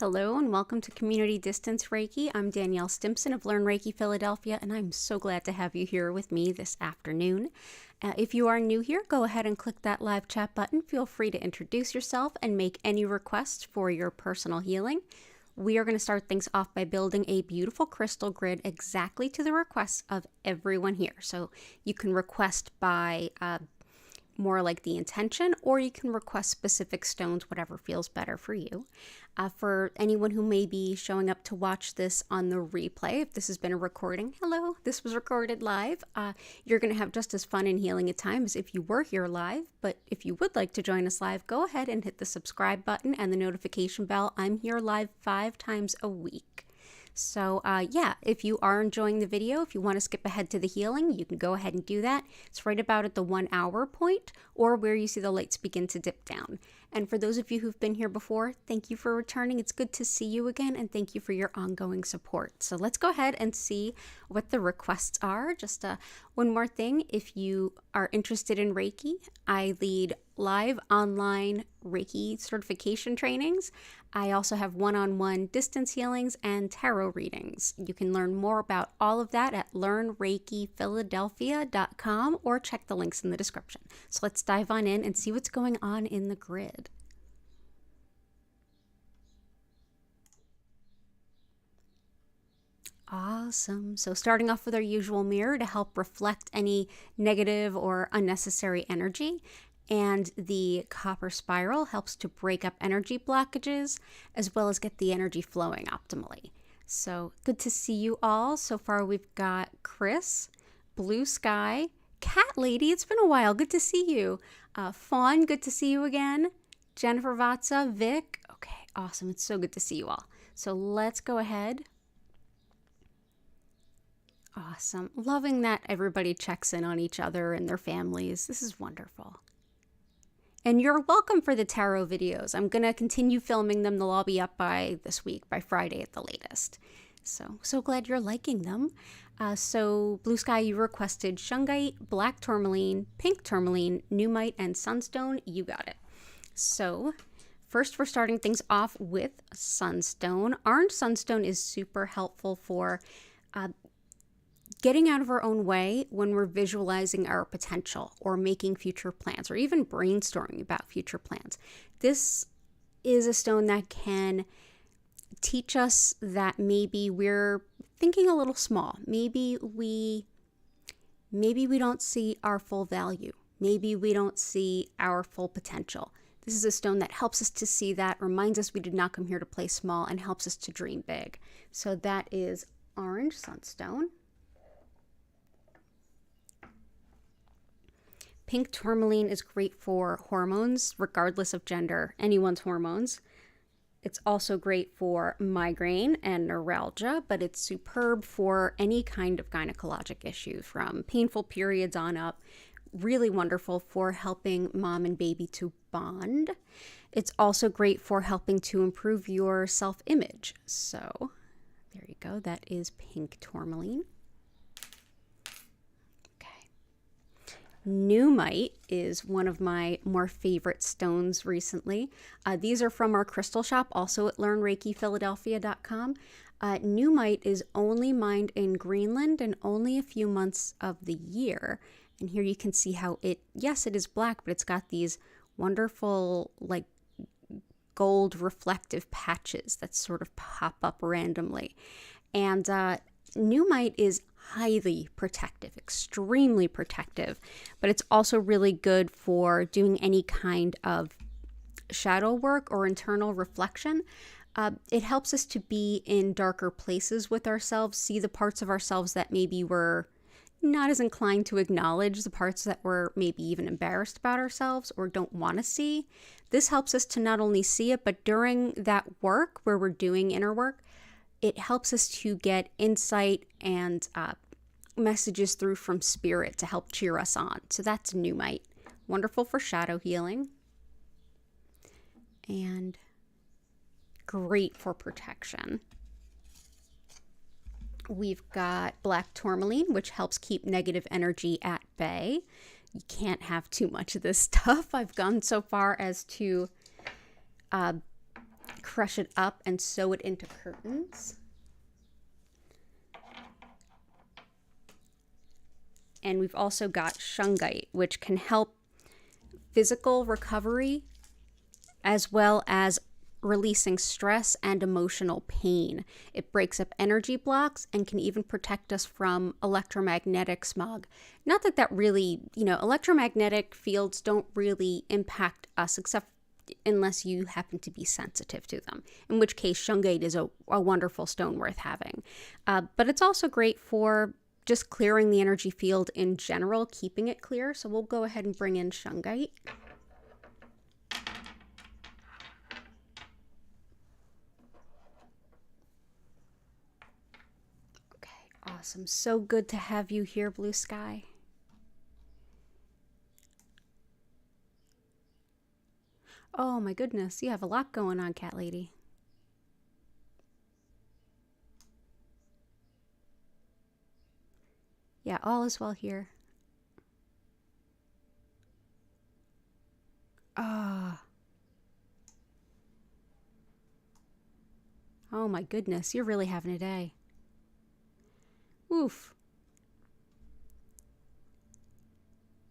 Hello and welcome to Community Distance Reiki. I'm Danielle Stimpson of Learn Reiki Philadelphia, and I'm so glad to have you here with me this afternoon. If you are new here, go ahead and click that live chat button. Feel free to introduce yourself and make any requests for your personal healing. We are going to start things off by building a beautiful crystal grid exactly to the requests of everyone here. So you can request by more like the intention, or you can request specific stones, whatever feels better for you. For anyone who may be showing up to watch this on the replay, if this has been a recording, hello, this was recorded live. You're going to have just as fun and healing at times if you were here live, but if you would like to join us live, go ahead and hit the subscribe button and the notification bell. I'm here live 5 times a week. So yeah, if you are enjoying the video, if you want to skip ahead to the healing, you can go ahead and do that. It's right about at the 1 hour point or where you see the lights begin to dip down. And for those of you who've been here before, thank you for returning. It's good to see you again, and thank you for your ongoing support. So let's go ahead and see what the requests are. Just one more thing, if you are interested in Reiki, I lead live online Reiki certification trainings. I also have one-on-one distance healings and tarot readings. You can learn more about all of that at learnreikiphiladelphia.com or check the links in the description. So let's dive on in and see what's going on in the grid. Awesome. So starting off with our usual mirror to help reflect any negative or unnecessary energy. And the copper spiral helps to break up energy blockages as well as get the energy flowing optimally. So good to see you all. So far we've got Chris, Blue Sky, Cat Lady, it's been a while, good to see you. Fawn, good to see you again. Jennifer Vatsa, Vic, okay, awesome, it's so good to see you all. So let's go ahead. Awesome, loving that everybody checks in on each other and their families. This is wonderful. And you're welcome for the tarot videos. I'm going to continue filming them. They'll all be up by this week, by Friday at the latest. So glad you're liking them. So Blue Sky, you requested Shungite, Black Tourmaline, Pink Tourmaline, Numite, and Sunstone. You got it. So first we're starting things off with Sunstone. Orange Sunstone is super helpful for getting out of our own way when we're visualizing our potential or making future plans or even brainstorming about future plans. This is a stone that can teach us that maybe we're thinking a little small. Maybe we don't see our full value. Maybe we don't see our full potential. This is a stone that helps us to see that, reminds us we did not come here to play small, and helps us to dream big. So that is Orange Sunstone. Pink Tourmaline is great for hormones, regardless of gender, anyone's hormones. It's also great for migraine and neuralgia, but it's superb for any kind of gynecologic issue, from painful periods on up. Really wonderful for helping mom and baby to bond. It's also great for helping to improve your self-image. So there you go. That is Pink Tourmaline. Numite is one of my more favorite stones recently. These are from our crystal shop, also at learnreikiphiladelphia.com. Numite is only mined in Greenland and only a few months of the year. And here you can see how yes, it is black, but it's got these wonderful, like, gold reflective patches that sort of pop up randomly. And Numite is highly protective, extremely protective, but it's also really good for doing any kind of shadow work or internal reflection. It helps us to be in darker places with ourselves, see the parts of ourselves that maybe we're not as inclined to acknowledge, the parts that we're maybe even embarrassed about ourselves or don't want to see. This helps us to not only see it, but during that work where we're doing inner work, it helps us to get insight and messages through from spirit to help cheer us on. So that's Numite. Wonderful for shadow healing. And great for protection. We've got Black Tourmaline, which helps keep negative energy at bay. You can't have too much of this stuff. I've gone so far as to crush it up and sew it into curtains. And we've also got shungite, which can help physical recovery as well as releasing stress and emotional pain. It breaks up energy blocks and can even protect us from electromagnetic smog. Not that that really, electromagnetic fields don't really impact us except unless you happen to be sensitive to them, in which case shungite is a wonderful stone worth having. But it's also great for just clearing the energy field in general, keeping it clear. So we'll go ahead and bring in shungite. Okay, awesome. So good to have you here, Blue Sky. Oh my goodness, you have a lot going on, Cat Lady. Yeah, all is well here. Ah. Oh my goodness, you're really having a day. Oof.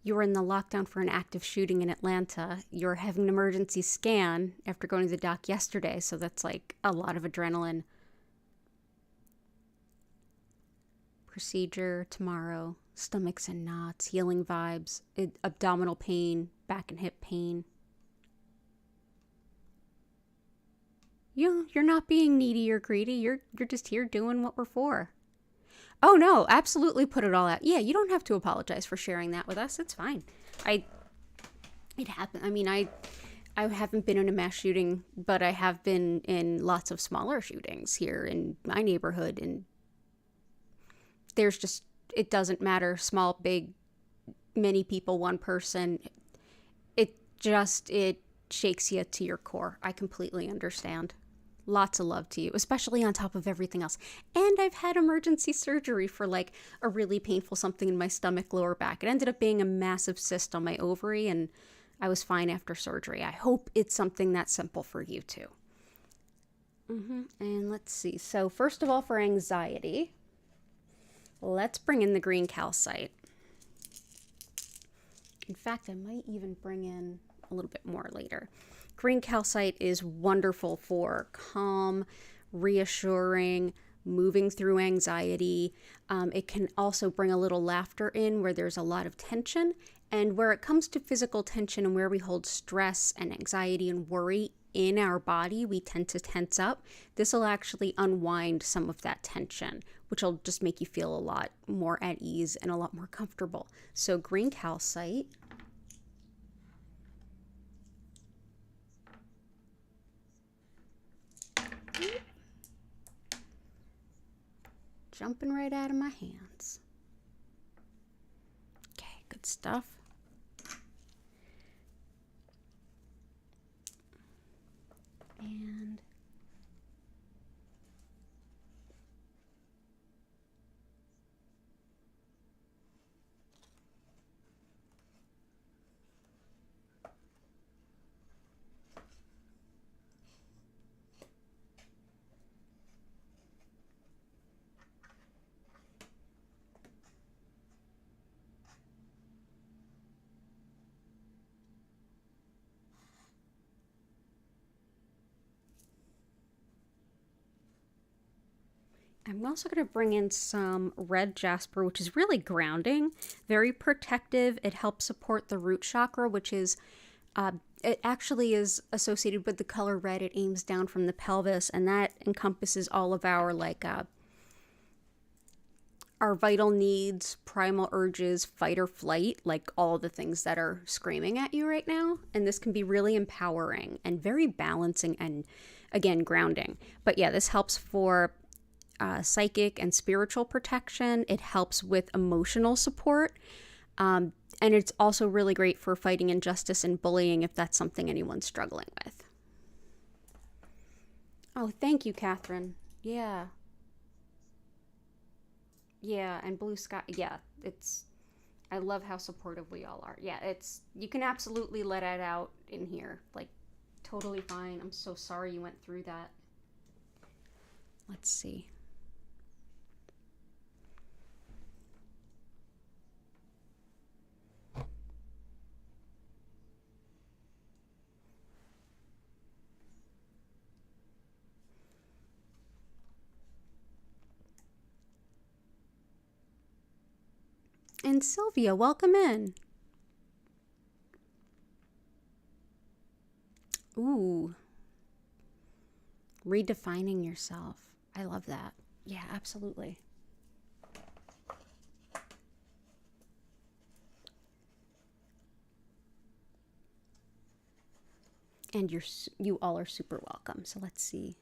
You were in the lockdown for an active shooting in Atlanta. You're having an emergency scan after going to the doc yesterday, so that's like a lot of adrenaline. Procedure tomorrow. Stomachs and knots, healing vibes, abdominal pain, back and hip pain. You're not being needy or greedy. You're just here doing what we're for. Oh no, absolutely put it all out. Yeah, you don't have to apologize for sharing that with us. It's fine. It happened. I mean, I haven't been in a mass shooting, but I have been in lots of smaller shootings here in my neighborhood, and there's just, it doesn't matter, small, big, many people, one person. It shakes you to your core. I completely understand. Lots of love to you, especially on top of everything else. And I've had emergency surgery for like a really painful something in my stomach, lower back. It ended up being a massive cyst on my ovary, and I was fine after surgery. I hope it's something that simple for you too. And let's see. So first of all, for anxiety, let's bring in the green calcite. In fact, I might even bring in a little bit more later. Green calcite is wonderful for calm, reassuring, moving through anxiety. It can also bring a little laughter in where there's a lot of tension. And where it comes to physical tension and where we hold stress and anxiety and worry in our body, we tend to tense up. This will actually unwind some of that tension, which will just make you feel a lot more at ease and a lot more comfortable. So green calcite. Jumping right out of my hands. Okay, good stuff. And I'm also going to bring in some red jasper, which is really grounding, very protective. It helps support the root chakra, which is, it actually is associated with the color red. It aims down from the pelvis, and that encompasses all of our, our vital needs, primal urges, fight or flight, like all the things that are screaming at you right now. And this can be really empowering and very balancing and, again, grounding. But yeah, this helps for psychic and spiritual protection. It helps with emotional support. And it's also really great for fighting injustice and bullying if that's something anyone's struggling with. Oh, thank you, Catherine. Yeah. Yeah, and blue sky. Yeah, I love how supportive we all are. Yeah, you can absolutely let it out in here. Like, Totally fine. I'm so sorry you went through that. Let's see. And Sylvia, welcome in. Ooh. Redefining yourself. I love that. Yeah, absolutely. And you all are super welcome. So let's see.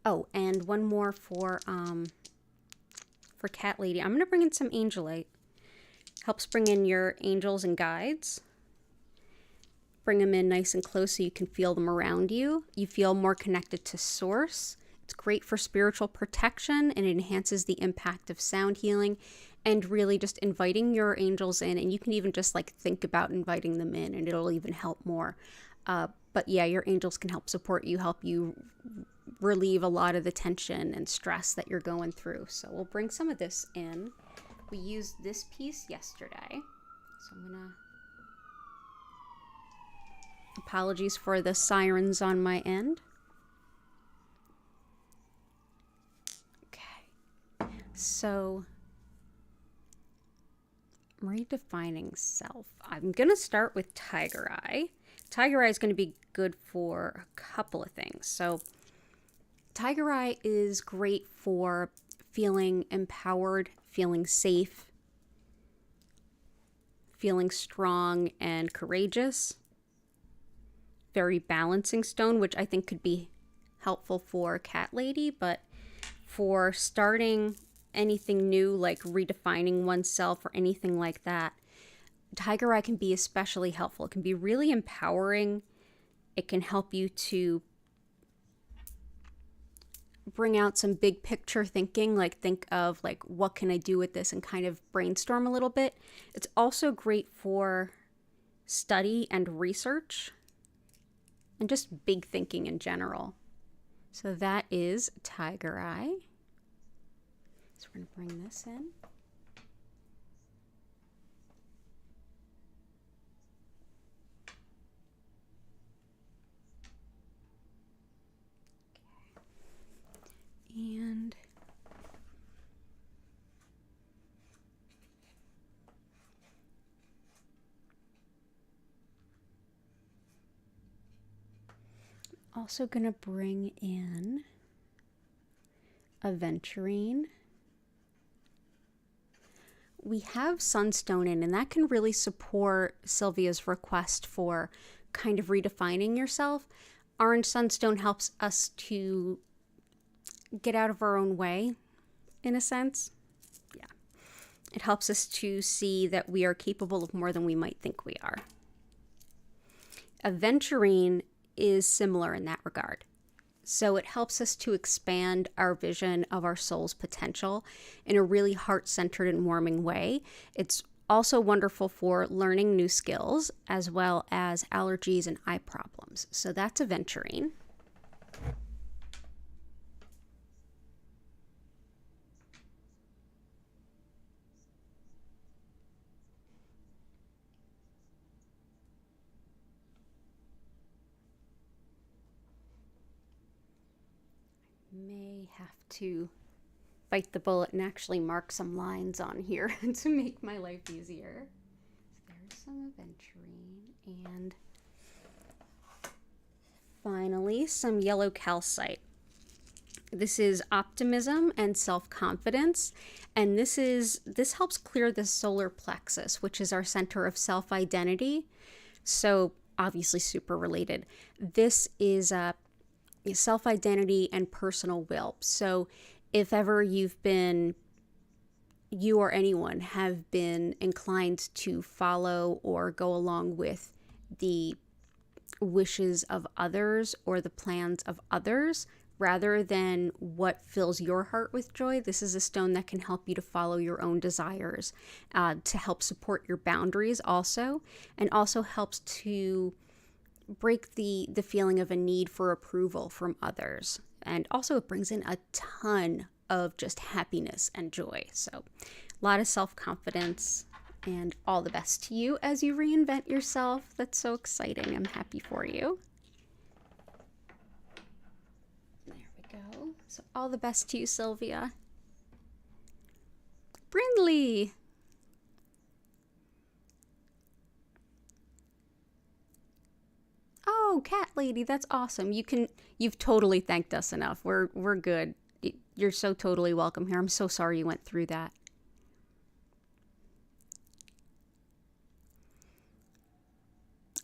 Oh, and one more for Cat Lady. I'm going to bring in some Angelite. Helps bring in your angels and guides. Bring them in nice and close so you can feel them around you. You feel more connected to source. It's great for spiritual protection, and it enhances the impact of sound healing and really just inviting your angels in. And you can even just like think about inviting them in, and it'll even help more. But yeah, your angels can help support you, help you relieve a lot of the tension and stress that you're going through. So we'll bring some of this in. We used this piece yesterday, so I'm gonna... Apologies for the sirens on my end. Okay, so redefining self. I'm gonna start with Tiger Eye. Tiger Eye is going to be good for a couple of things. So Tiger Eye is great for feeling empowered, feeling safe, feeling strong and courageous. Very balancing stone, which I think could be helpful for Cat Lady, but for starting anything new, like redefining oneself or anything like that, Tiger Eye can be especially helpful. It can be really empowering. It can help you to bring out some big picture thinking, like think of like, what can I do with this, and kind of brainstorm a little bit. It's also great for study and research and just big thinking in general. So that is Tiger Eye. So we're going to bring this in. And also going to bring in Aventurine. We have Sunstone in, and that can really support Sylvia's request for kind of redefining yourself. Orange Sunstone helps us to get out of our own way, in a sense. Yeah. It helps us to see that we are capable of more than we might think we are. Aventurine is similar in that regard. So it helps us to expand our vision of our soul's potential in a really heart-centered and warming way. It's also wonderful for learning new skills as well as allergies and eye problems. So that's Aventurine. May have to bite the bullet and actually mark some lines on here to make my life easier. So there's some Aventurine, and finally some yellow calcite. This is optimism and self-confidence, and this helps clear the solar plexus, which is our center of self-identity. So obviously super related. This is self-identity and personal will. So if ever you or anyone have been inclined to follow or go along with the wishes of others or the plans of others rather than what fills your heart with joy, this is a stone that can help you to follow your own desires, to help support your boundaries also, and also helps to break the feeling of a need for approval from others. And also it brings in a ton of just happiness and joy. So a lot of self-confidence, and all the best to you as you reinvent yourself. That's so exciting. I'm happy for you. There we go. So all the best to you, Sylvia. Brindley. Oh, cat lady, that's awesome. You've totally thanked us enough. We're good. You're so totally welcome here. I'm so sorry you went through that.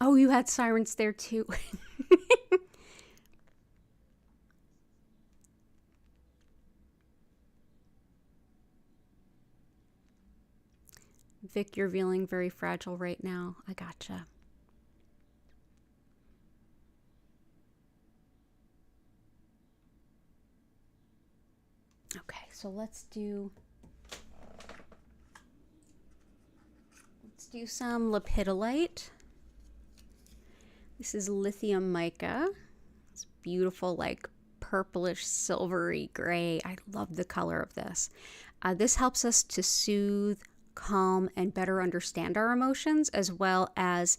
Oh, you had sirens there too. Vic, you're feeling very fragile right now. I gotcha. Okay, so let's do some lepidolite. This is lithium mica. It's beautiful, like purplish, silvery gray. I love the color of this. This helps us to soothe, calm, and better understand our emotions, as well as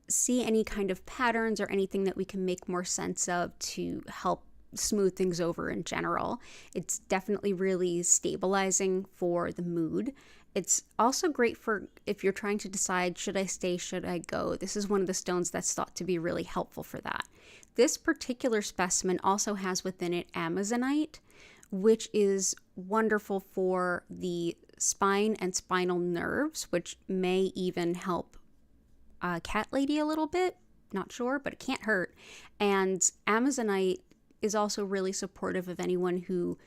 see any kind of patterns or anything that we can make more sense of to help smooth things over in general. It's definitely really stabilizing for the mood. It's also great for if you're trying to decide, should I stay, should I go? This is one of the stones that's thought to be really helpful for that. This particular specimen also has within it Amazonite, which is wonderful for the spine and spinal nerves, which may even help cat lady a little bit. Not sure, but it can't hurt. And Amazonite is also really supportive of anyone who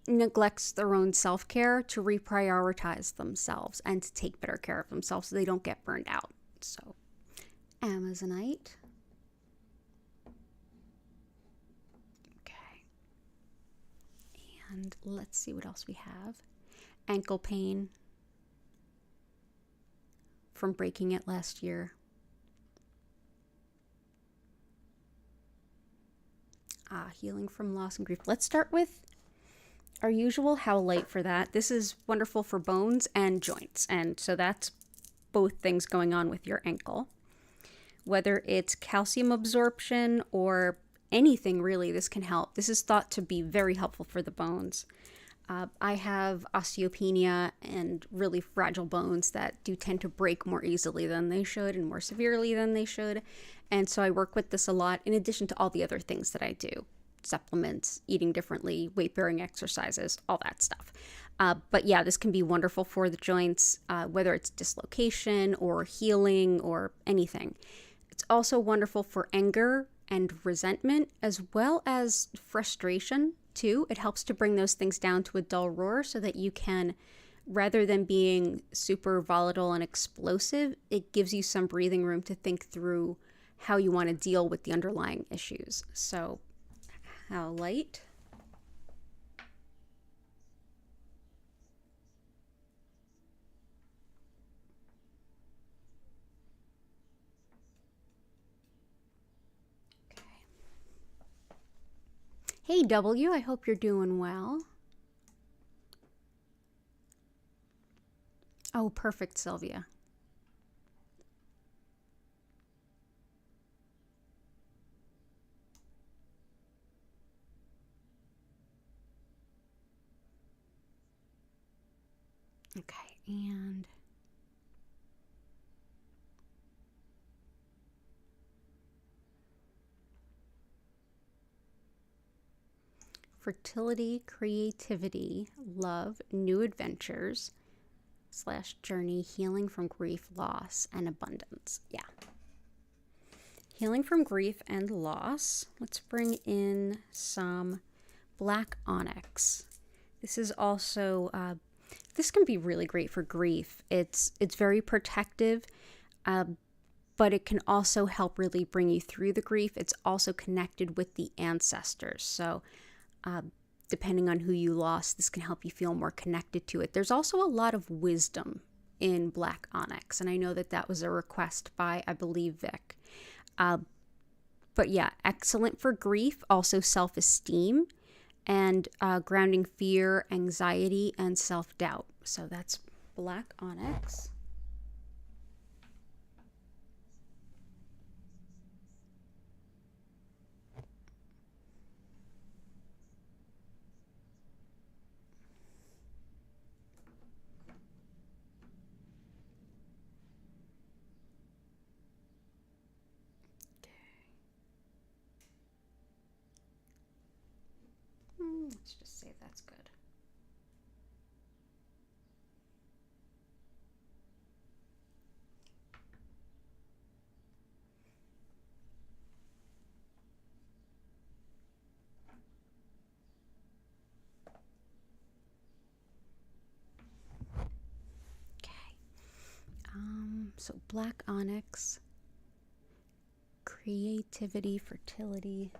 neglects their own self-care to reprioritize themselves and to take better care of themselves so they don't get burned out. So, Amazonite. Okay. And let's see what else we have. Ankle pain from breaking it last year. Healing from loss and grief. Let's start with our usual howlite for that. This is wonderful for bones and joints, and so that's both things going on with your ankle. Whether it's calcium absorption or anything really, this can help. This is thought to be very helpful for the bones. I have osteopenia and really fragile bones that do tend to break more easily than they should and more severely than they should. And so I work with this a lot in addition to all the other things that I do. Supplements, eating differently, weight-bearing exercises, all that stuff. But yeah, this can be wonderful for the joints, whether it's dislocation or healing or anything. It's also wonderful for anger and resentment, as well as frustration too. It helps to bring those things down to a dull roar so that you can, rather than being super volatile and explosive, it gives you some breathing room to think through how you want to deal with the underlying issues. So, how light? Hey W, I hope you're doing well. Oh, perfect, Sylvia. Okay, and fertility, creativity, love, new adventures / journey, healing from grief, loss, and abundance. Yeah. Healing from grief and loss. Let's bring in some black onyx. This is also, this can be really great for grief. It's very protective, but it can also help really bring you through the grief. It's also connected with the ancestors. So depending on who you lost, this can help you feel more connected to it. There's also a lot of wisdom in black onyx, and I know that that was a request by, I believe, Vic. But yeah, excellent for grief, also self-esteem, and grounding fear, anxiety, and self-doubt. So that's black onyx. Let's just say that's good. Okay. So black onyx, creativity, fertility.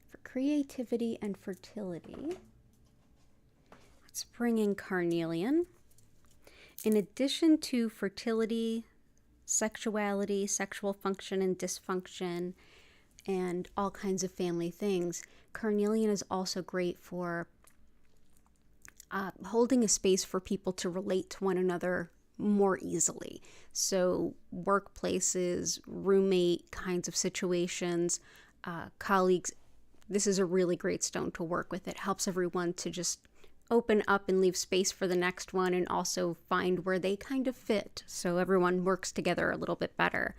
For creativity and fertility, let's bring in carnelian. In addition to fertility, sexuality, sexual function and dysfunction, and all kinds of family things, carnelian is also great for holding a space for people to relate to one another more easily. So workplaces, roommate kinds of situations, colleagues, this is a really great stone to work with. It helps everyone to just open up and leave space for the next one, and also find where they kind of fit, so everyone works together a little bit better.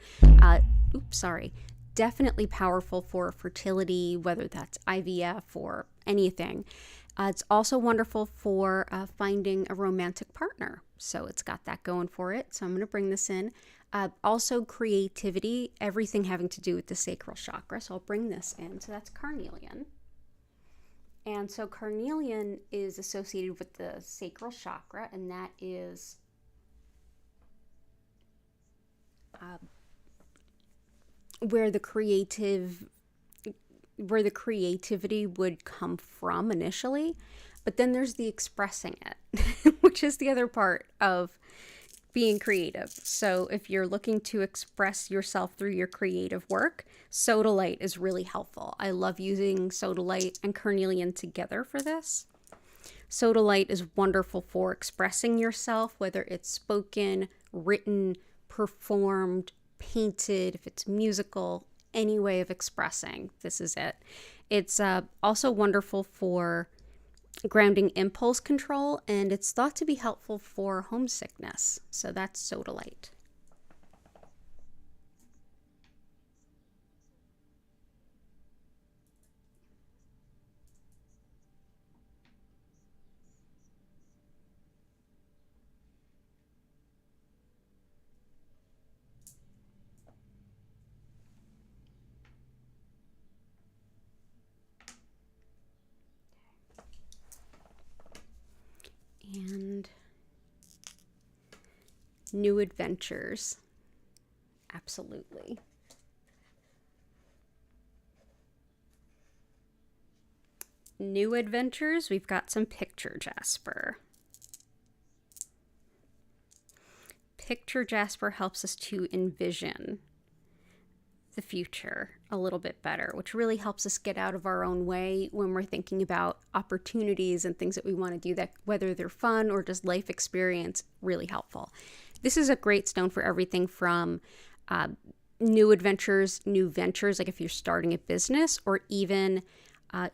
Definitely powerful for fertility, whether that's IVF or anything. It's also wonderful for finding a romantic partner. So it's got that going for it. So I'm going to bring this in. Also creativity, everything having to do with the sacral chakra. So I'll bring this in. So that's carnelian. And so carnelian is associated with the sacral chakra, and that is where the creativity would come from initially. But then there's the expressing it, which is the other part of being creative. So if you're looking to express yourself through your creative work, Sodalite is really helpful. I love using Sodalite and carnelian together for this. Sodalite is wonderful for expressing yourself, whether it's spoken, written, performed, painted, if it's musical, any way of expressing. This is it. It's also wonderful for grounding impulse control, and it's thought to be helpful for homesickness. So that's Sodalite. And new adventures. Absolutely. New adventures, we've got some picture Jasper. Picture Jasper helps us to envision the future a little bit better, which really helps us get out of our own way when we're thinking about opportunities and things that we want to do, that whether they're fun or just life experience, really helpful. This is a great stone for everything from new adventures, new ventures, like if you're starting a business, or even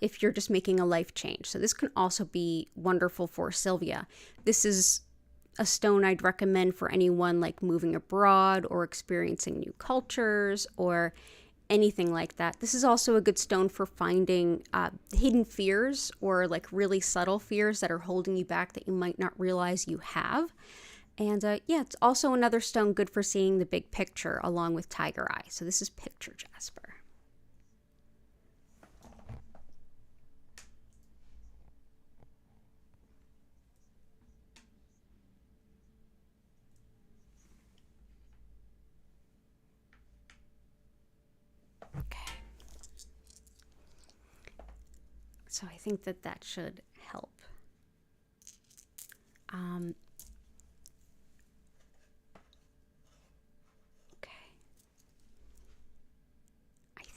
if you're just making a life change. So this can also be wonderful for Sylvia. This is a stone I'd recommend for anyone like moving abroad or experiencing new cultures or anything like that. This is also a good stone for finding hidden fears or like really subtle fears that are holding you back that you might not realize you have. And yeah, it's also another stone good for seeing the big picture along with Tiger Eye. So this is Picture Jasper. Okay. So I think that should help. Okay.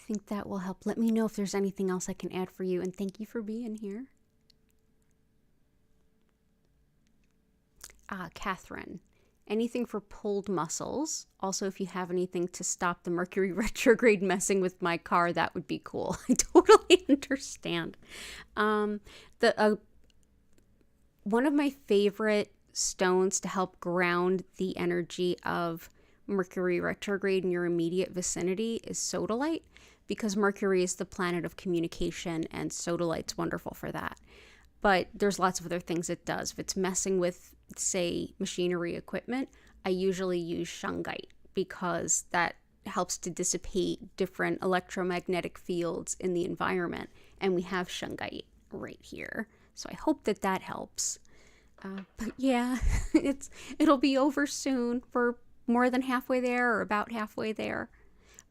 think that will help. Let me know if there's anything else I can add for you, and thank you for being here. Catherine, anything for pulled muscles. Also, if you have anything to stop the Mercury retrograde messing with my car, that would be cool. I totally understand. One of my favorite stones to help ground the energy of Mercury retrograde in your immediate vicinity is Sodalite, because Mercury is the planet of communication and Sodalite's wonderful for that. But there's lots of other things it does. If it's messing with, say, machinery equipment, I usually use shungite because that helps to dissipate different electromagnetic fields in the environment. And we have shungite right here. So I hope that that helps. But yeah, it'll be over soon. For more than halfway there, or about halfway there.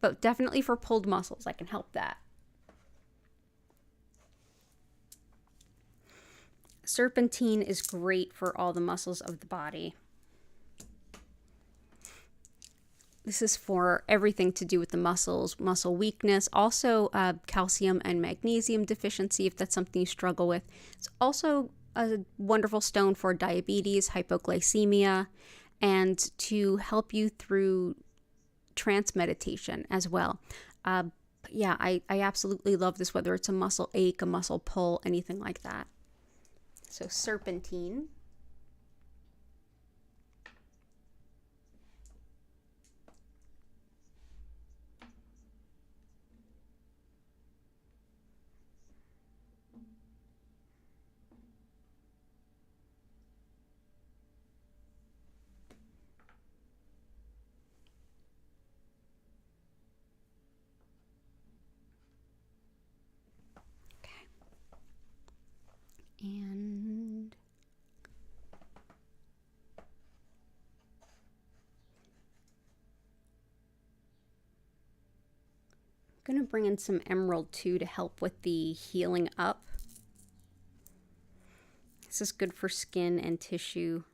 But definitely for pulled muscles, I can help that. Serpentine is great for all the muscles of the body. This is for everything to do with the muscles, muscle weakness, also calcium and magnesium deficiency if that's something you struggle with. It's also a wonderful stone for diabetes, hypoglycemia, and to help you through trance meditation as well. Yeah, I absolutely love this, whether it's a muscle ache, a muscle pull, anything like that. So serpentine. And I'm going to bring in some emerald too to help with the healing up. This is good for skin and tissue.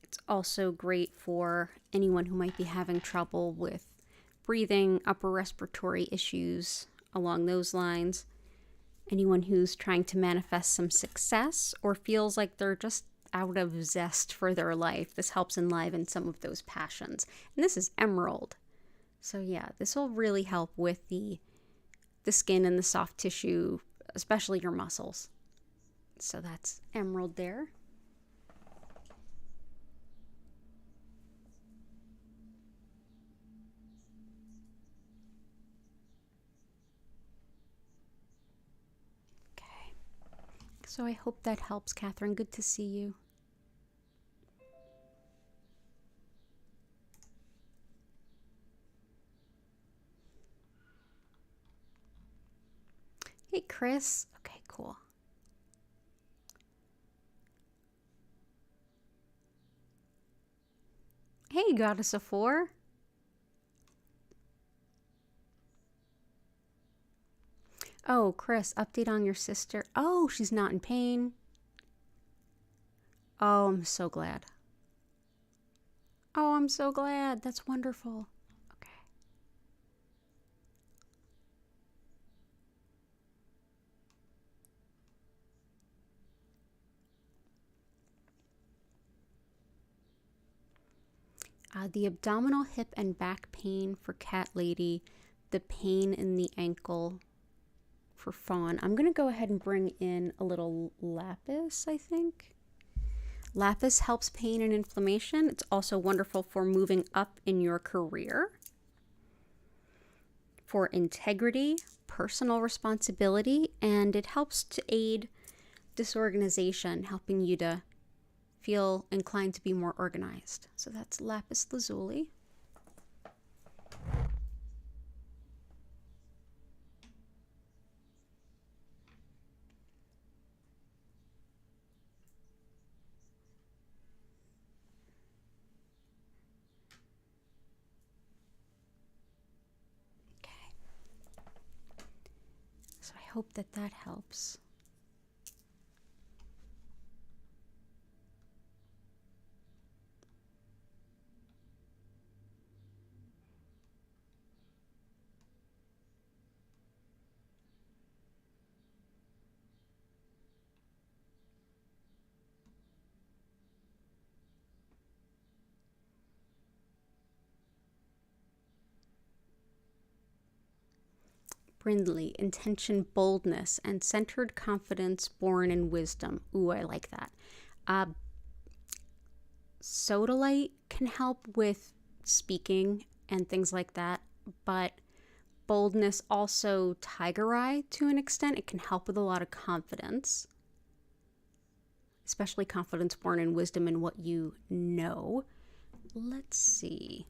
It's also great for anyone who might be having trouble with breathing, upper respiratory issues along those lines. Anyone who's trying to manifest some success or feels like they're just out of zest for their life. This helps enliven some of those passions. And this is emerald. So yeah, this will really help with the skin and the soft tissue, especially your muscles. So that's emerald there. Okay. So I hope that helps, Catherine. Good to see you. Hey, Chris. Okay, cool. Hey, Goddess of Four. Oh, Chris, update on your sister. Oh, she's not in pain. Oh, I'm so glad. Oh, I'm so glad. That's wonderful. Okay. The abdominal, hip, and back pain for Cat Lady. The pain in the ankle for Fawn. I'm going to go ahead and bring in a little lapis, I think. Lapis helps pain and inflammation. It's also wonderful for moving up in your career. For integrity, personal responsibility, and it helps to aid disorganization, helping you to feel inclined to be more organized. So that's lapis lazuli. So I hope that that helps. Brindley, intention, boldness, and centered confidence born in wisdom. Ooh, I like that. Sodalite can help with speaking and things like that, but boldness, also tiger eye to an extent. It can help with a lot of confidence, especially confidence born in wisdom and what you know. Let's see.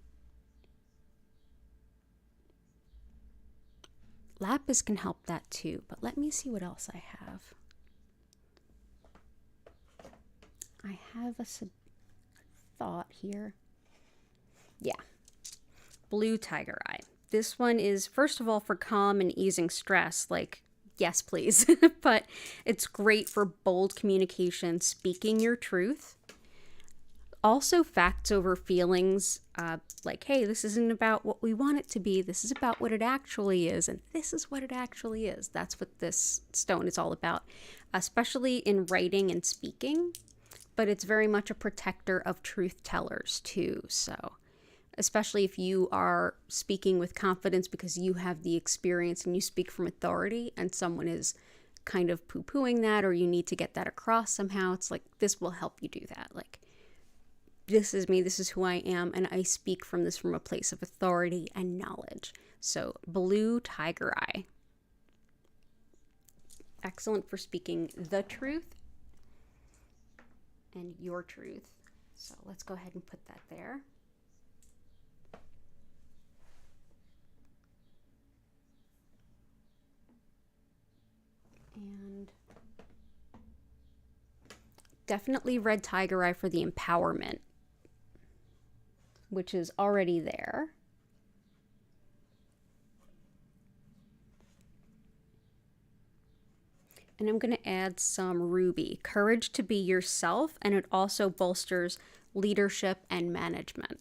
Lapis can help that too, but let me see what else I have. I have a thought here. Yeah. Blue tiger eye. This one is, first of all, for calm and easing stress. Like, yes, please. But it's great for bold communication, speaking your truth. Also, facts over feelings, like, hey, this isn't about what we want it to be. This is about what it actually is. And this is what it actually is. That's what this stone is all about, especially in writing and speaking. But it's very much a protector of truth tellers, too. So, especially if you are speaking with confidence because you have the experience and you speak from authority and someone is kind of poo-pooing that, or you need to get that across somehow, it's like, this will help you do that. Like, this is me, this is who I am, and I speak from a place of authority and knowledge. So, blue tiger eye. Excellent for speaking the truth and your truth. So, let's go ahead and put that there. And definitely red tiger eye for the empowerment, which is already there. And I'm going to add some ruby, courage to be yourself, and it also bolsters leadership and management.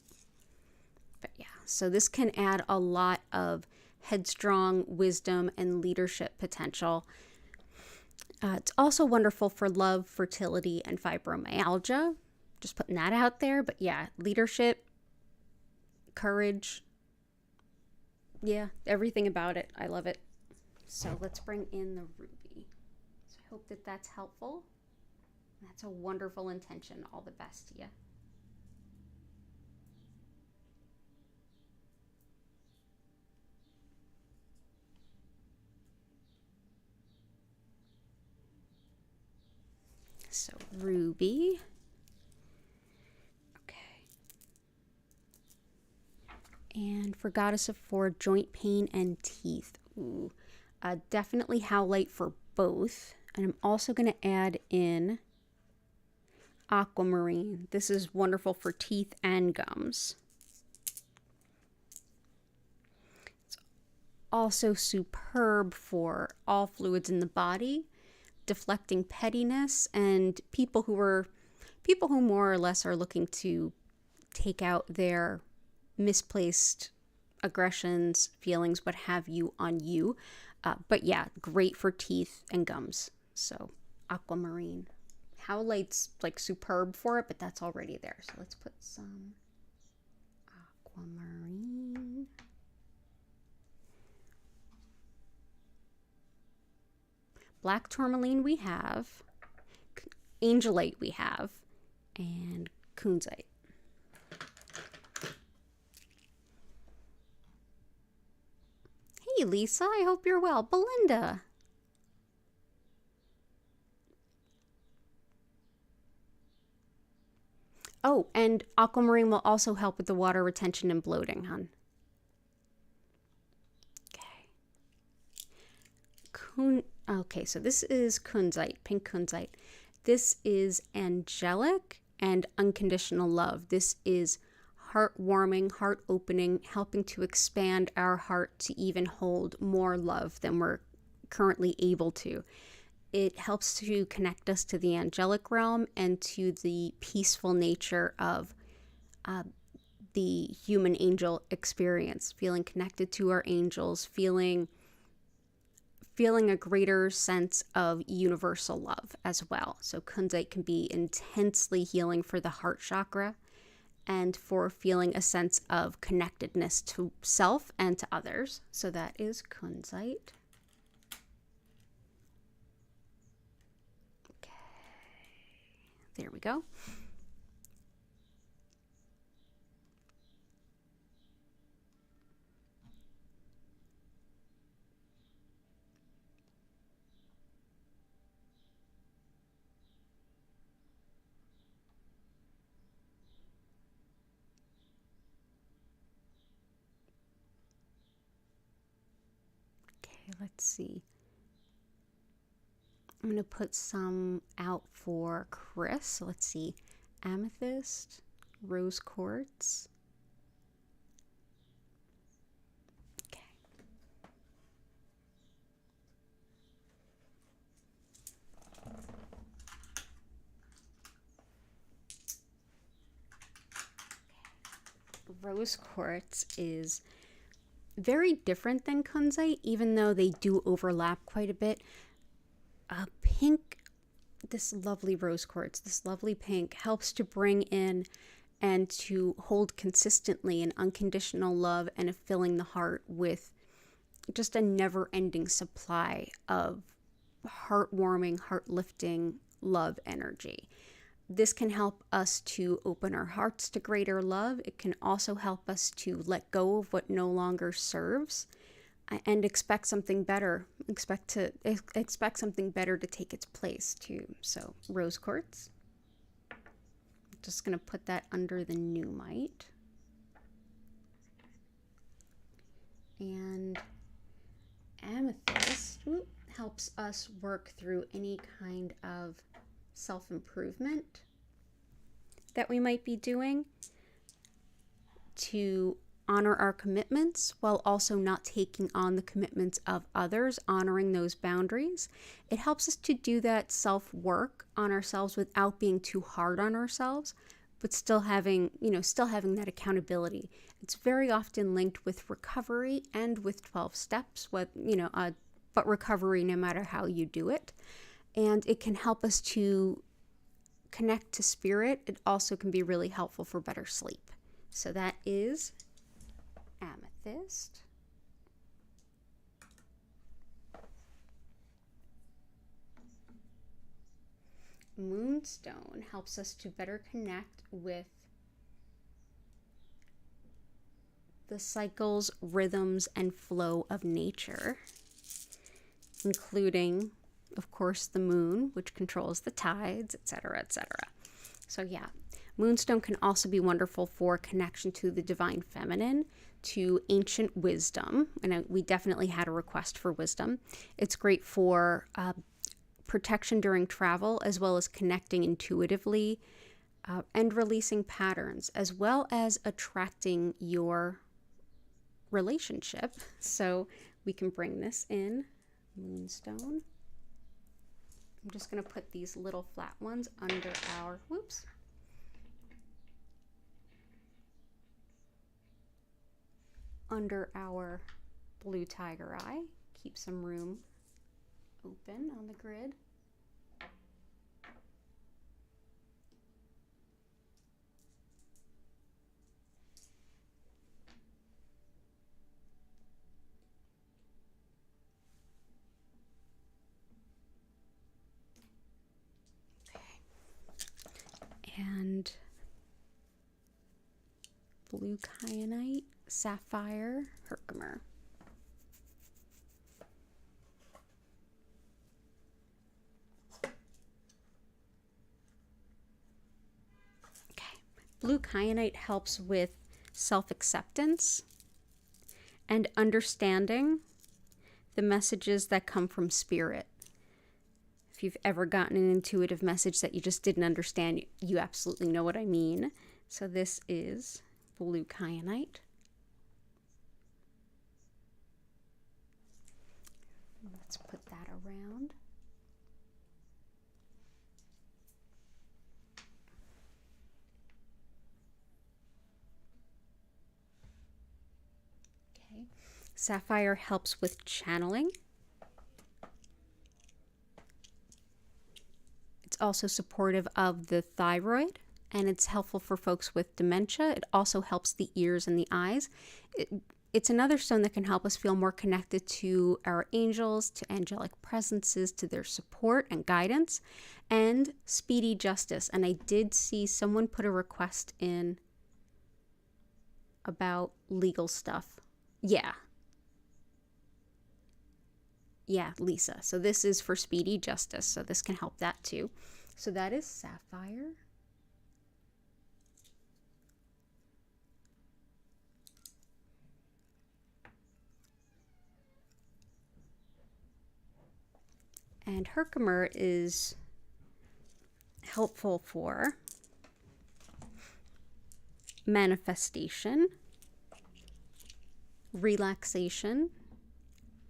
But yeah, so this can add a lot of headstrong wisdom and leadership potential. It's also wonderful for love, fertility, and fibromyalgia. Just putting that out there. But yeah, leadership, courage. Yeah, everything about it. I love it. So let's bring in the ruby. So I hope that that's helpful. That's a wonderful intention. All the best to you. So ruby. Okay. And for Goddess of Four, joint pain and teeth. Ooh. Definitely howlite for both. And I'm also going to add in aquamarine. This is wonderful for teeth and gums. It's also superb for all fluids in the body, deflecting pettiness, and people who more or less are looking to take out their misplaced aggressions, feelings, what have you, on you. But yeah, great for teeth and gums. So aquamarine. Howlite's like superb for it, but that's already there. So let's put some aquamarine. Black tourmaline we have, angelite we have, and kunzite. Hey Lisa, I hope you're well. Belinda. Oh, and aquamarine will also help with the water retention and bloating, hon. Okay, so this is kunzite, pink kunzite. This is angelic and unconditional love. This is heartwarming, heart-opening, helping to expand our heart to even hold more love than we're currently able to. It helps to connect us to the angelic realm and to the peaceful nature of the human angel experience, feeling connected to our angels, feeling a greater sense of universal love as well. So kunzite can be intensely healing for the heart chakra and for feeling a sense of connectedness to self and to others. So that is kunzite. There we go. Okay, let's see. I'm going to put some out for Chris. So let's see. Amethyst, rose quartz. Okay. Rose quartz is very different than Kunzite, even though they do overlap quite a bit. Pink, this lovely rose quartz, this lovely pink, helps to bring in and to hold consistently an unconditional love and a filling the heart with just a never-ending supply of heartwarming, heart-lifting love energy. This can help us to open our hearts to greater love. It can also help us to let go of what no longer serves and expect something better. Expect something better to take its place too. So rose quartz. I'm just going to put that under the Mookaite. And amethyst helps us work through any kind of self-improvement that we might be doing to honor our commitments while also not taking on the commitments of others, honoring those boundaries. It helps us to do that self-work on ourselves without being too hard on ourselves, but still having that accountability. It's very often linked with recovery and with 12 steps, but recovery no matter how you do it. And it can help us to connect to spirit. It also can be really helpful for better sleep. So that is amethyst. Moonstone helps us to better connect with the cycles, rhythms, and flow of nature, including, of course, the moon, which controls the tides, etc., etc. So yeah, moonstone can also be wonderful for connection to the divine feminine, to ancient wisdom, and we definitely had a request for wisdom. It's great for protection during travel, as well as connecting intuitively and releasing patterns, as well as attracting your relationship. So we can bring this in, moonstone. I'm just going to put these little flat ones under our, under our blue tiger eye. Keep some room open on the grid. And blue kyanite, sapphire, herkimer. Okay, blue kyanite helps with self-acceptance and understanding the messages that come from spirit. If you've ever gotten an intuitive message that you just didn't understand, you absolutely know what I mean. So this is blue kyanite. Let's put that around. Okay. Sapphire helps with channeling. It's also supportive of the thyroid, and it's helpful for folks with dementia. It also helps the ears and the eyes. it's another stone that can help us feel more connected to our angels, to angelic presences, to their support and guidance, and speedy justice. And I did see someone put a request in about legal stuff. Yeah, Lisa. So this is for speedy justice. So this can help that too. So that is sapphire. And Herkimer is helpful for manifestation, relaxation,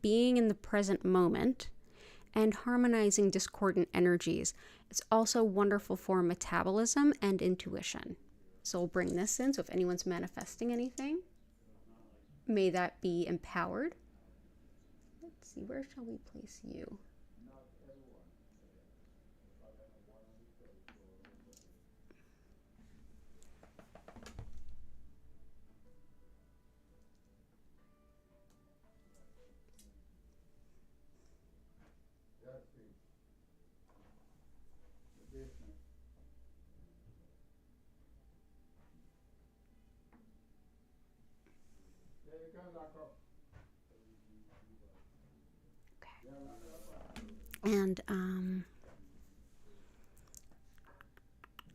being in the present moment, and harmonizing discordant energies. It's also wonderful for metabolism and intuition. So we'll bring this in. So if anyone's manifesting anything, may that be empowered. Let's see, where shall we place you?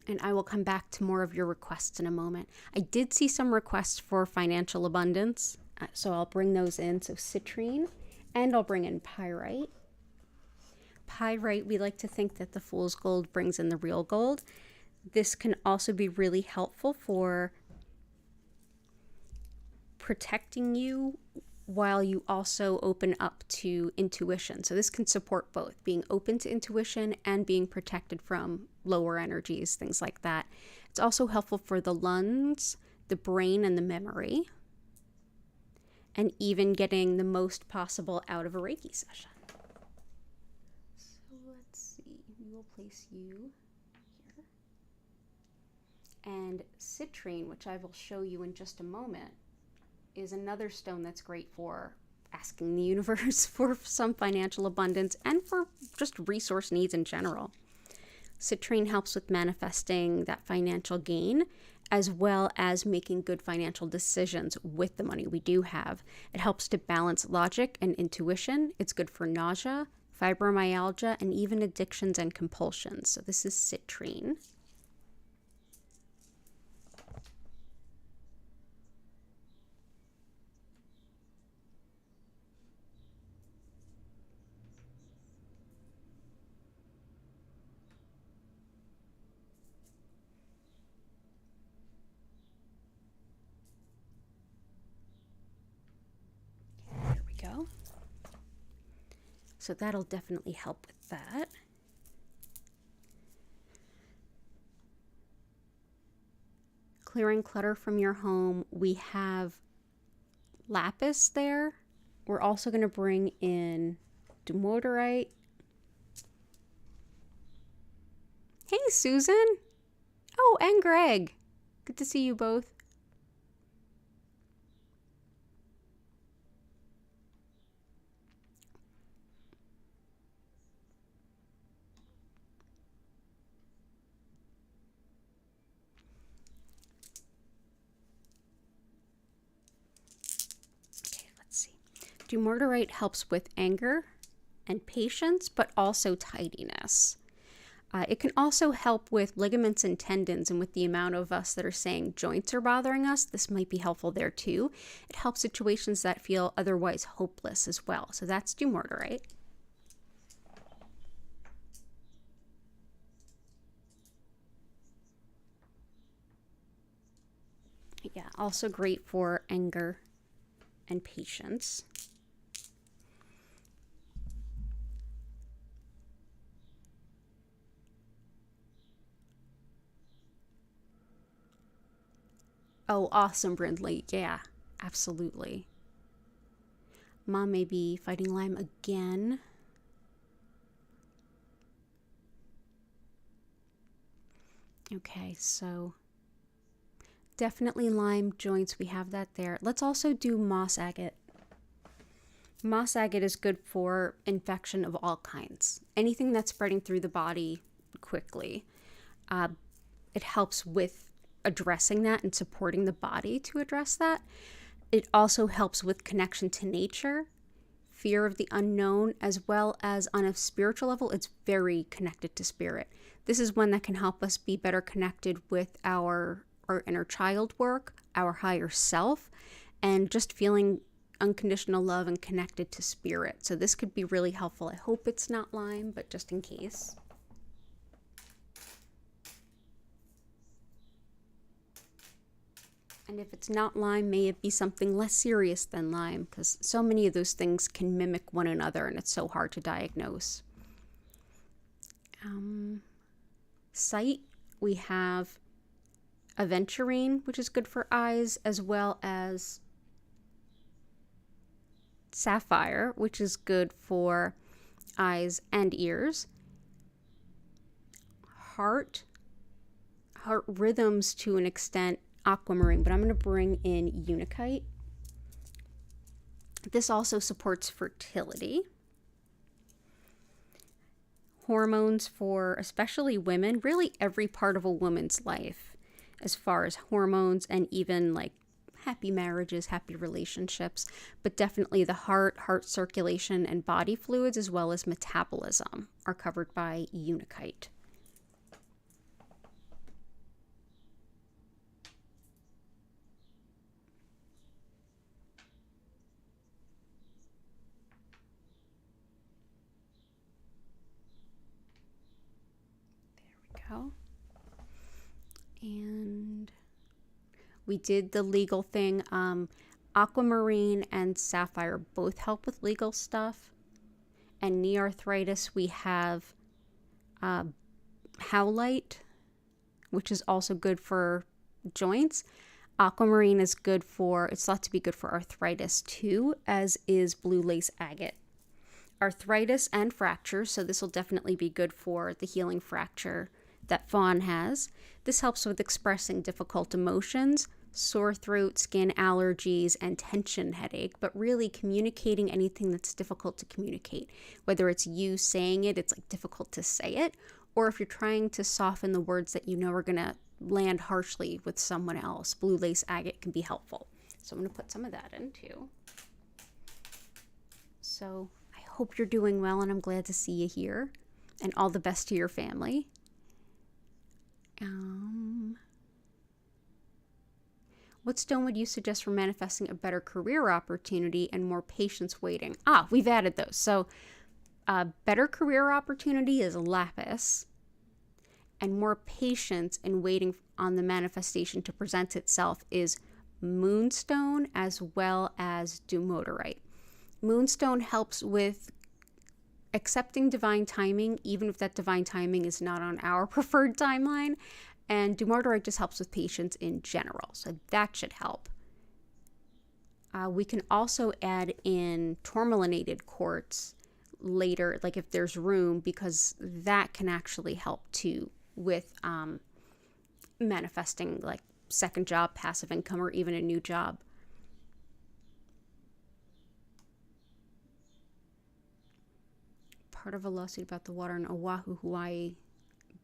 And I will come back to more of your requests in a moment. I did see some requests for financial abundance, so I'll bring those in. So citrine, and I'll bring in pyrite. Pyrite, we like to think that the fool's gold brings in the real gold. This can also be really helpful for protecting you while you also open up to intuition. So this can support both, being open to intuition and being protected from lower energies, things like that. It's also helpful for the lungs, the brain, and the memory, and even getting the most possible out of a Reiki session. So let's see, we will place you here. And citrine, which I will show you in just a moment, is another stone that's great for asking the universe for some financial abundance and for just resource needs in general. Citrine helps with manifesting that financial gain, as well as making good financial decisions with the money we do have. It helps to balance logic and intuition. It's good for nausea, fibromyalgia, and even addictions and compulsions. So this is citrine. Go. So that'll definitely help with that. Clearing clutter from your home. We have lapis there. We're also going to bring in dumortierite. Hey, Susan. Oh, and Greg. Good to see you both. Dumortierite helps with anger and patience, but also tidiness. It can also help with ligaments and tendons, and with the amount of us that are saying joints are bothering us, this might be helpful there too. It helps situations that feel otherwise hopeless as well. So that's dumortierite. Yeah, also great for anger and patience. Oh, awesome, Brindley. Yeah, absolutely. Mom may be fighting Lyme again. Okay, so Definitely lime, joints, we have that there. Let's also do moss agate. Moss agate is good for infection of all kinds. Anything that's spreading through the body quickly. It helps with addressing that and supporting the body to address that. It also helps with connection to nature, fear of the unknown, as well as on a spiritual level, it's very connected to spirit. This is one that can help us be better connected with our inner child work, our higher self, and just feeling unconditional love and connected to spirit. So this could be really helpful. I hope it's not lime, but just in case. And if it's not lime, may it be something less serious than lime, because so many of those things can mimic one another and it's so hard to diagnose. Site, we have Aventurine, which is good for eyes, as well as Sapphire, which is good for eyes and ears. Heart rhythms to an extent, aquamarine, but I'm going to bring in Mookaite. This also supports fertility. Hormones for especially women, really every part of a woman's life, as far as hormones and even like happy marriages, happy relationships, but definitely the heart circulation, and body fluids, as well as metabolism, are covered by Mookaite. There we go. And we did the legal thing. Aquamarine and Sapphire both help with legal stuff. And knee arthritis, we have Howlite, which is also good for joints. Aquamarine is good for, it's thought to be good for arthritis too, as is blue lace agate. Arthritis and fractures, so this will definitely be good for the healing fracture that Fawn has. This helps with expressing difficult emotions, sore throat, skin allergies, and tension headache, but really communicating anything that's difficult to communicate. Whether it's you saying it, it's like difficult to say it, or if you're trying to soften the words that you know are going to land harshly with someone else, blue lace agate can be helpful. So I'm going to put some of that in too. So I hope you're doing well, and I'm glad to see you here, and all the best to your family. What stone would you suggest for manifesting a better career opportunity and more patience waiting? We've added those. So better career opportunity is lapis, and more patience in waiting on the manifestation to present itself is moonstone, as well as dumortierite. Moonstone helps with accepting divine timing, even if that divine timing is not on our preferred timeline. And dumortierite just helps with patience in general, so that should help. We can also add in tourmalinated quartz later, like if there's room, because that can actually help too with manifesting like second job, passive income, or even a new job. Part of a lawsuit about the water in Oahu, Hawaii.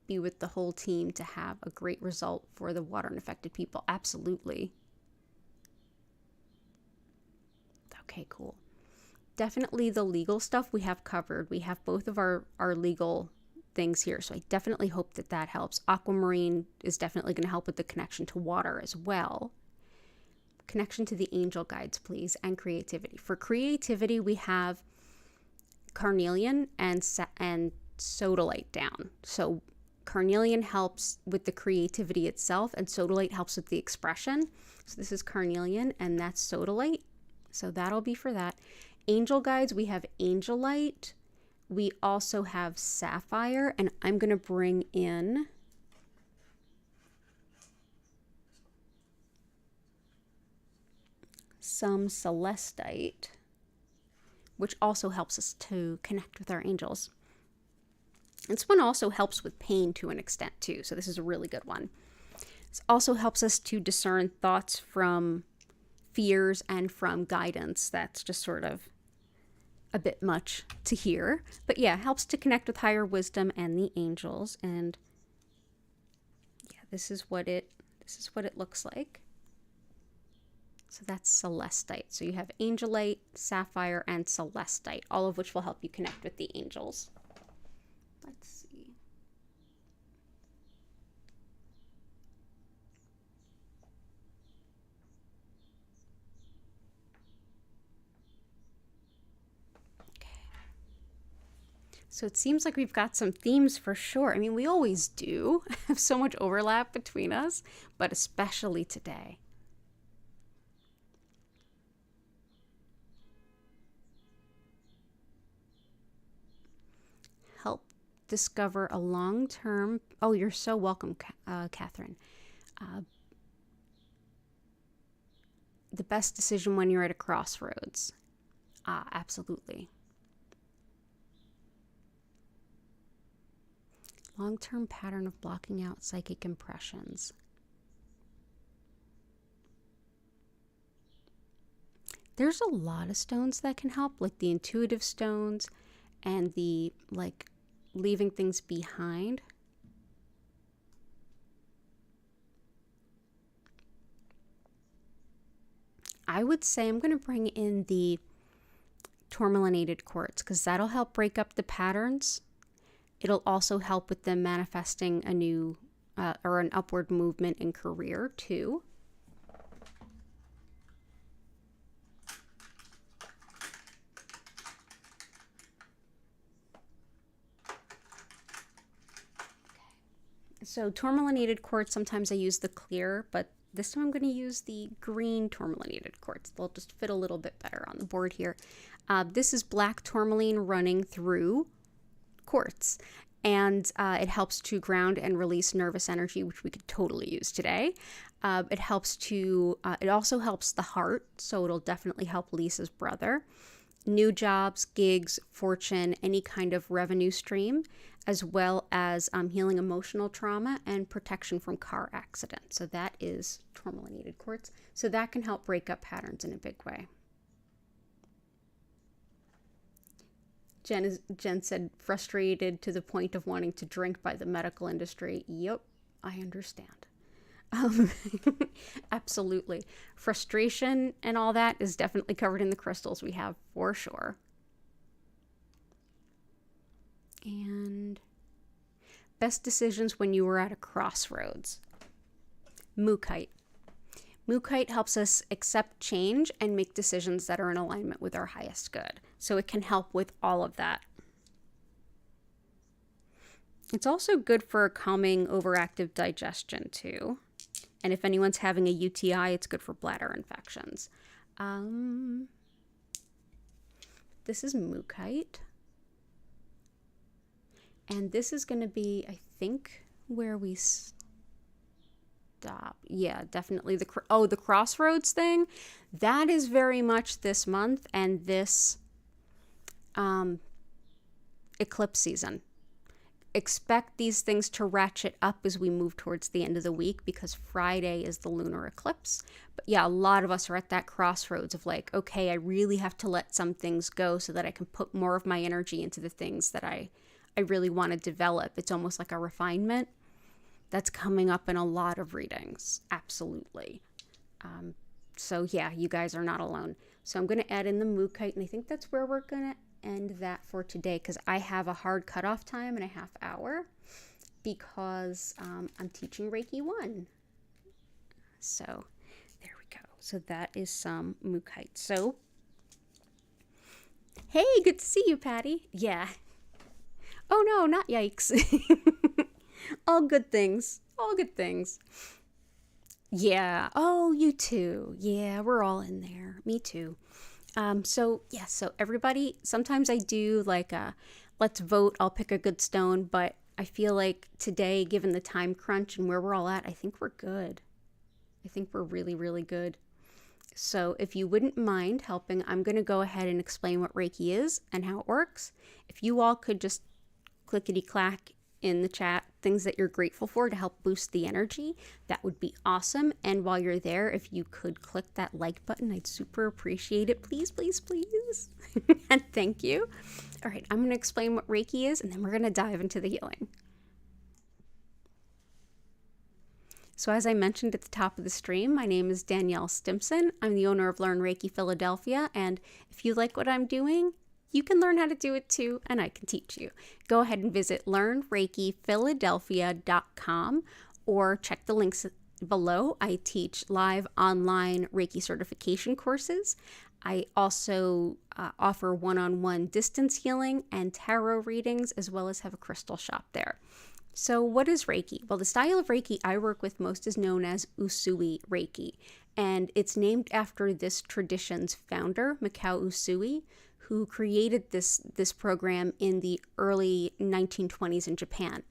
Be with the whole team to have a great result for the water and affected people. Absolutely. Okay, cool. Definitely the legal stuff we have covered. We have both of our legal things here, so I definitely hope that that helps. Aquamarine is definitely going to help with the connection to water as well. Connection to the angel guides, please, and creativity. For creativity, we have carnelian and sodalite down. So carnelian helps with the creativity itself, and sodalite helps with the expression. So this is carnelian, and that's sodalite. So that'll be for that. Angel guides, we have angelite. We also have sapphire, and I'm going to bring in some celestite, which also helps us to connect with our angels. This one also helps with pain to an extent too, so this is a really good one. This also helps us to discern thoughts from fears and from guidance. That's just sort of a bit much to hear. But yeah, helps to connect with higher wisdom and the angels. And yeah, this is what it looks like. So that's celestite. So you have angelite, sapphire, and celestite, all of which will help you connect with the angels. Let's see. Okay. So it seems like we've got some themes for sure. I mean, we always do have so much overlap between us, but especially today. Help discover a long-term... Oh, you're so welcome, Catherine. The best decision when you're at a crossroads. Absolutely. Long-term pattern of blocking out psychic impressions. There's a lot of stones that can help, like the intuitive stones and the, like, leaving things behind. I would say I'm going to bring in the tourmalinated quartz because that'll help break up the patterns. It'll also help with them manifesting a new or an upward movement in career too. So tourmalinated quartz, sometimes I use the clear, but this time I'm going to use the green tourmalinated quartz. They'll just fit a little bit better on the board here. This is black tourmaline running through quartz, and it helps to ground and release nervous energy, which we could totally use today. It also helps the heart, so it'll definitely help Lisa's brother. New jobs, gigs, fortune, any kind of revenue stream, as well as healing emotional trauma and protection from car accidents. So that is tourmalinated quartz. So that can help break up patterns in a big way. Jen said, frustrated to the point of wanting to drink by the medical industry. Yep, I understand. Absolutely. Frustration and all that is definitely covered in the crystals we have for sure. And best decisions when you were at a crossroads. Mookaite. Mookaite helps us accept change and make decisions that are in alignment with our highest good. So it can help with all of that. It's also good for calming overactive digestion too. And if anyone's having a UTI, it's good for bladder infections. This is Mookaite. And this is going to be, I think, where we stop. Yeah, definitely. The crossroads thing. That is very much this month and this eclipse season. Expect these things to ratchet up as we move towards the end of the week because Friday is the lunar eclipse. But yeah, a lot of us are at that crossroads of like, okay, I really have to let some things go so that I can put more of my energy into the things that I really want to develop. It's almost like a refinement that's coming up in a lot of readings. Absolutely. So yeah, you guys are not alone. So I'm going to add in the Mookaite, and I think that's where we're going to end that for today because I have a hard cutoff time in a half hour because I'm teaching Reiki 1. So there we go. So that is some Mookaite. So, hey, good to see you, Patty. Yeah. Oh no, not yikes. All good things. All good things. Yeah. Oh, you too. Yeah, we're all in there. Me too. So everybody, sometimes I do like let's vote, I'll pick a good stone, but I feel like today, given the time crunch and where we're all at, I think we're good. I think we're really, really good. So if you wouldn't mind helping, I'm going to go ahead and explain what Reiki is and how it works. If you all could just clickety-clack in the chat things that you're grateful for to help boost the energy, that would be awesome. And while you're there, if you could click that like button, I'd super appreciate it. Please, please, please. And thank you. All right, I'm going to explain what Reiki is, and then we're going to dive into the healing. So as I mentioned at the top of the stream, my name is Danielle Stimpson. I'm the owner of Learn Reiki Philadelphia, and if you like what I'm doing, you can learn how to do it too, and I can teach you. Go ahead and visit learnreikiphiladelphia.com or check the links below. I teach live online Reiki certification courses. I also offer one-on-one distance healing and tarot readings, as well as have a crystal shop there. So what is Reiki? Well, the style of Reiki I work with most is known as Usui Reiki, and it's named after this tradition's founder, Mikao Usui, who created this program in the early 1920s in Japan.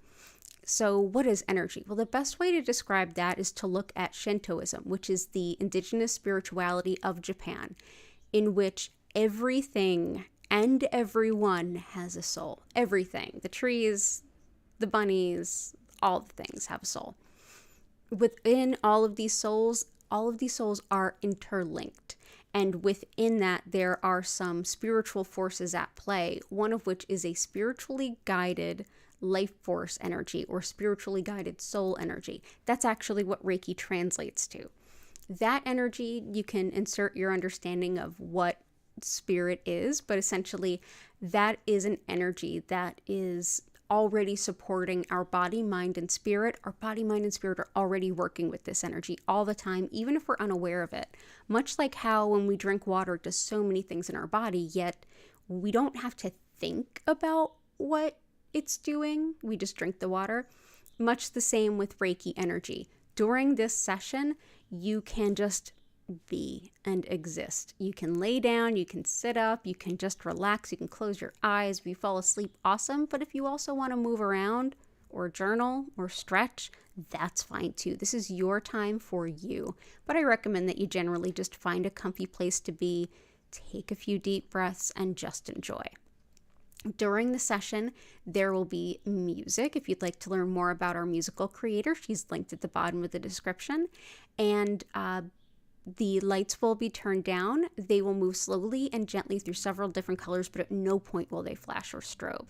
So what is energy? Well, the best way to describe that is to look at Shintoism, which is the indigenous spirituality of Japan, in which everything and everyone has a soul. Everything. The trees, the bunnies, all the things have a soul. Within all of these souls are interlinked. And within that, there are some spiritual forces at play, one of which is a spiritually guided life force energy or spiritually guided soul energy. That's actually what Reiki translates to. That energy, you can insert your understanding of what spirit is, but essentially that is an energy that is already supporting our body, mind, and spirit. Our body, mind, and spirit are already working with this energy all the time, even if we're unaware of it. Much like how when we drink water, it does so many things in our body, yet we don't have to think about what it's doing. We just drink the water. Much the same with Reiki energy. During this session, you can just be and exist. You can lay down, you can sit up, you can just relax, you can close your eyes. If you fall asleep, awesome. But if you also want to move around or journal or stretch, that's fine too. This is your time for you. But I recommend that you generally just find a comfy place to be, take a few deep breaths, and just enjoy. During the session, there will be music. If you'd like to learn more about our musical creator, she's linked at the bottom of the description. And the lights will be turned down. They will move slowly and gently through several different colors, but at no point will they flash or strobe.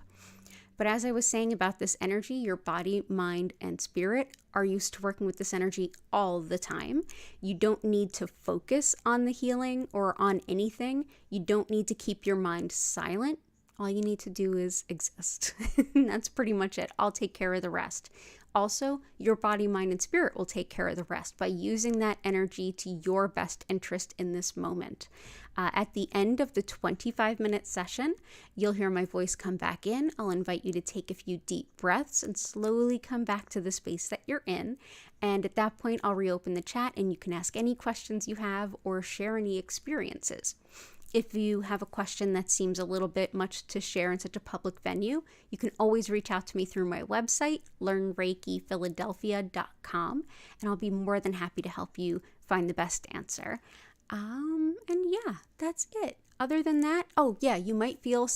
But as I was saying about this energy, your body, mind, and spirit are used to working with this energy all the time. You don't need to focus on the healing or on anything. You don't need to keep your mind silent. All you need to do is exist. That's pretty much it. I'll take care of the rest. Also, your body, mind, and spirit will take care of the rest by using that energy to your best interest in this moment. At the end of the 25-minute session, you'll hear my voice come back in. I'll invite you to take a few deep breaths and slowly come back to the space that you're in. And at that point, I'll reopen the chat and you can ask any questions you have or share any experiences. If you have a question that seems a little bit much to share in such a public venue, you can always reach out to me through my website, learnreikiphiladelphia.com, and I'll be more than happy to help you find the best answer. And yeah, that's it. Other than that, you might feel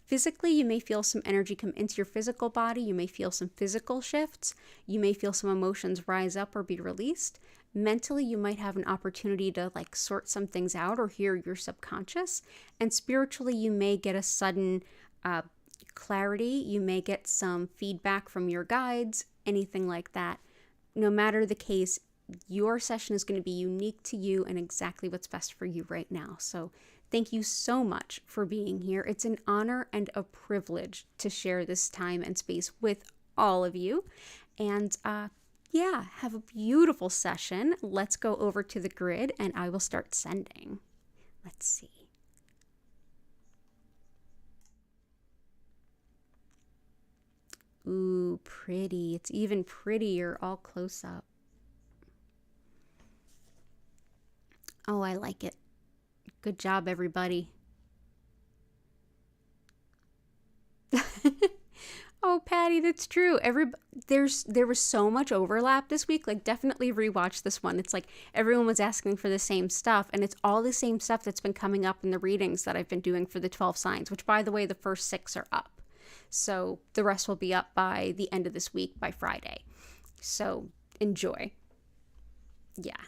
physically, you may feel some energy come into your physical body. You may feel some physical shifts. You may feel some emotions rise up or be released. Mentally, you might have an opportunity to sort some things out or hear your subconscious. And spiritually, you may get a sudden clarity. You may get some feedback from your guides, anything like that. No matter the case, your session is going to be unique to you and exactly what's best for you right now. So thank you so much for being here. It's an honor and a privilege to share this time and space with all of you. And have a beautiful session. Let's go over to the grid and I will start sending. Let's see. Ooh, pretty. It's even prettier all close up. Oh, I like it. Good job, everybody. Oh, Patty, that's true. There was so much overlap this week. Definitely rewatch this one. It's everyone was asking for the same stuff, and it's all the same stuff that's been coming up in the readings that I've been doing for the 12 signs, which, by the way, the first 6 are up. So the rest will be up by the end of this week, by Friday. So enjoy. Yeah.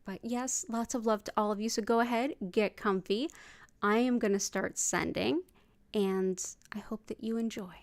But yes, lots of love to all of you. So go ahead, get comfy. I am going to start sending, and I hope that you enjoy.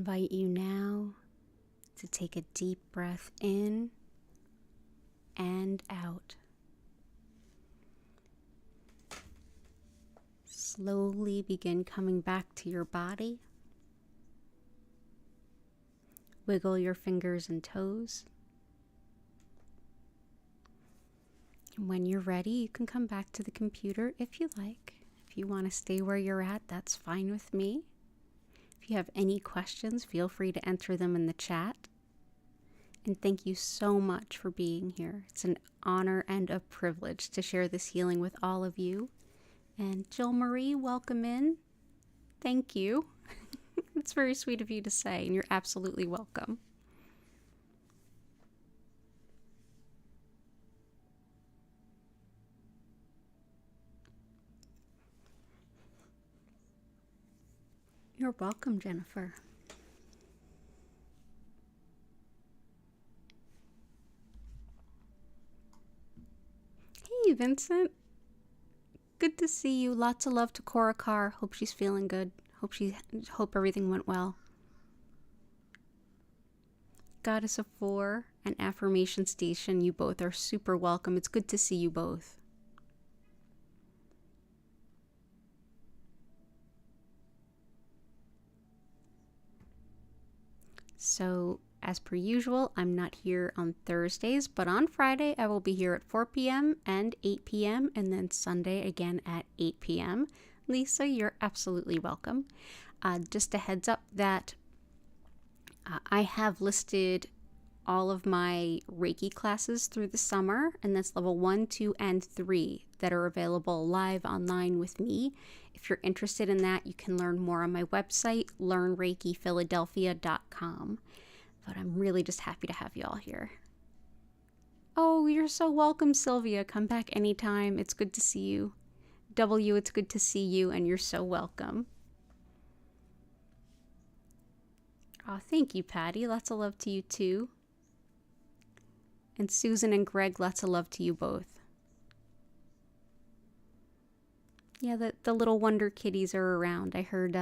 invite you now to take a deep breath in and out. Slowly begin coming back to your body. Wiggle your fingers and toes. And when you're ready, you can come back to the computer if you like. If you want to stay where you're at, that's fine with me. If you have any questions, feel free to enter them in the chat. And thank you so much for being here. It's an honor and a privilege to share this healing with all of you. And Jill Marie, welcome in. Thank you. It's very sweet of you to say, and you're absolutely welcome. You're welcome, Jennifer. Hey, Vincent. Good to see you. Lots of love to Cora Carr. Hope she's feeling good. Hope everything went well. Goddess of Four and Affirmation Station, you both are super welcome. It's good to see you both. So, as per usual, I'm not here on Thursdays, but on Friday I will be here at 4 p.m. and 8 p.m. and then Sunday again at 8 p.m. Lisa, you're absolutely welcome. Just a heads up that I have listed all of my Reiki classes through the summer, and that's level 1, 2, and 3 that are available live online with me. If you're interested in that, you can learn more on my website, learnreikiphiladelphia.com. But I'm really just happy to have you all here. Oh, you're so welcome, Sylvia. Come back anytime. It's good to see you. W, it's good to see you, and you're so welcome. Oh, thank you, Patty. Lots of love to you, too. And Susan and Greg, lots of love to you both. Yeah, the little wonder kitties are around. I heard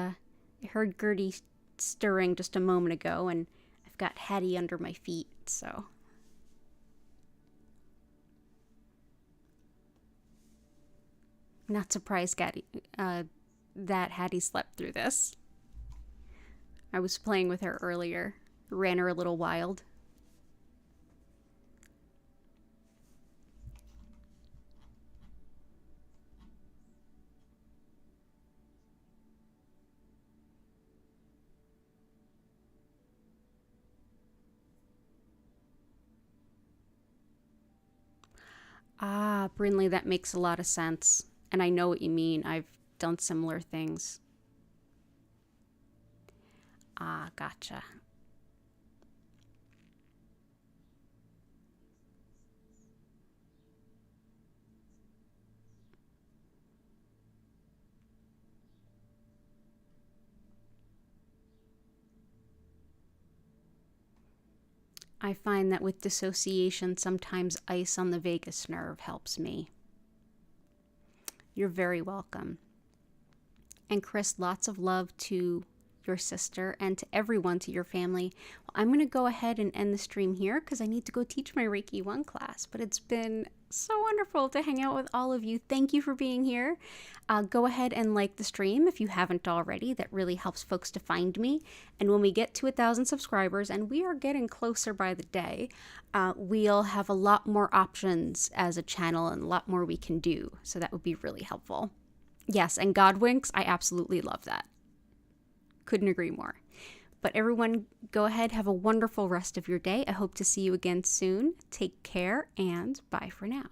Gertie stirring just a moment ago, and I've got Hattie under my feet, so. Not surprised that Hattie slept through this. I was playing with her earlier. Ran her a little wild. Ah, Brinley, that makes a lot of sense. And I know what you mean. I've done similar things. Ah, gotcha. I find that with dissociation, sometimes ice on the vagus nerve helps me. You're very welcome. And Chris, lots of love to your sister and to everyone, to your family. Well, I'm going to go ahead and end the stream here because I need to go teach my Reiki 1 class. But it's been so wonderful to hang out with all of you. Thank you for being here. Go ahead and like the stream if you haven't already. That really helps folks to find me. And when we get to 1,000 subscribers, and we are getting closer by the day, we'll have a lot more options as a channel and a lot more we can do. So that would be really helpful. Yes, and God winks, I absolutely love that. Couldn't agree more. But everyone, go ahead, have a wonderful rest of your day. I hope to see you again soon. Take care, and bye for now.